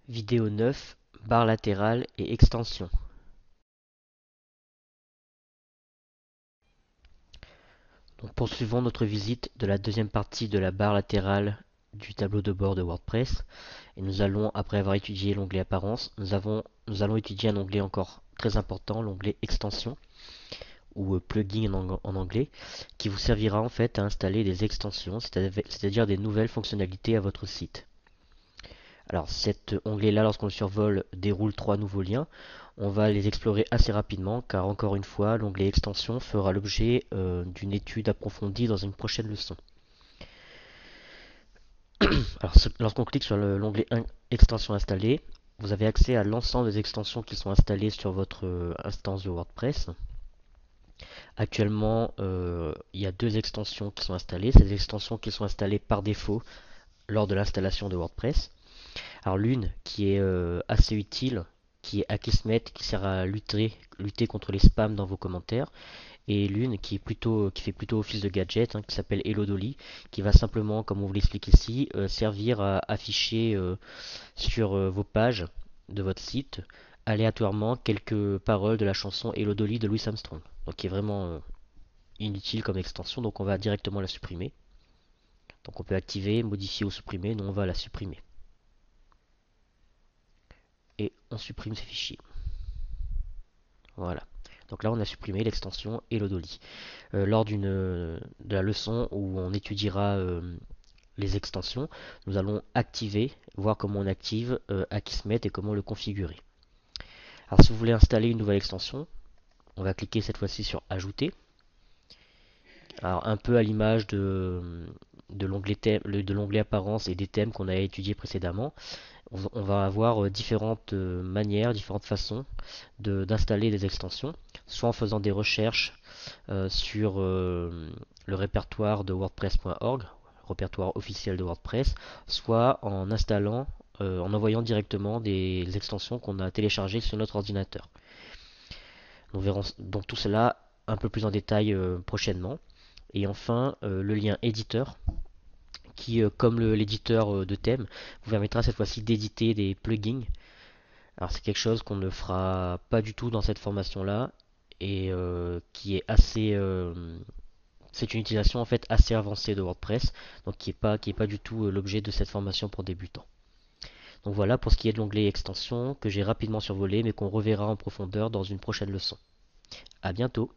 Vidéo 9, barre latérale et extension. Donc poursuivons notre visite de la deuxième partie de la barre latérale du tableau de bord de WordPress. Et nous allons, après avoir étudié l'onglet apparence, nous allons étudier un onglet encore très important, l'onglet extension, ou plugin en anglais, qui vous servira en fait à installer des extensions, c'est-à-dire des nouvelles fonctionnalités à votre site. Alors cet onglet-là, lorsqu'on le survole, déroule trois nouveaux liens. On va les explorer assez rapidement car encore une fois, l'onglet extension fera l'objet d'une étude approfondie dans une prochaine leçon. Alors lorsqu'on clique sur l'onglet extension installée, vous avez accès à l'ensemble des extensions qui sont installées sur votre instance de WordPress. Actuellement, il y a deux extensions qui sont installées. Ces extensions qui sont installées par défaut lors de l'installation de WordPress. Alors l'une qui est assez utile, qui est Akismet, qui sert à lutter contre les spams dans vos commentaires, et l'une qui fait plutôt office de gadget, qui s'appelle Elodoli, qui va simplement, comme on vous l'explique ici, servir à afficher sur vos pages de votre site aléatoirement quelques paroles de la chanson Elodoli de Louis Armstrong. Donc qui est vraiment inutile comme extension, donc on va directement la supprimer. Donc on peut activer, modifier ou supprimer, nous on va la supprimer. Et on supprime ces fichiers. Voilà. Donc là, on a supprimé l'extension Elodoli. Lors de la leçon où on étudiera les extensions, nous allons activer, voir comment on active Akismet et comment le configurer. Alors si vous voulez installer une nouvelle extension, on va cliquer cette fois-ci sur Ajouter. Alors un peu à l'image de l'onglet Apparence et des thèmes qu'on a étudiés précédemment, on va avoir différentes manières, différentes façons d'installer des extensions, soit en faisant des recherches sur le répertoire de WordPress.org, répertoire officiel de WordPress, soit en installant, en envoyant directement des extensions qu'on a téléchargées sur notre ordinateur. Nous verrons donc tout cela un peu plus en détail prochainement. Et enfin, le lien éditeur qui, comme l'éditeur de thème, vous permettra cette fois-ci d'éditer des plugins. Alors c'est quelque chose qu'on ne fera pas du tout dans cette formation-là et qui est assez, c'est une utilisation en fait assez avancée de WordPress, donc qui est pas du tout l'objet de cette formation pour débutants. Donc voilà pour ce qui est de l'onglet extension que j'ai rapidement survolé mais qu'on reverra en profondeur dans une prochaine leçon. À bientôt.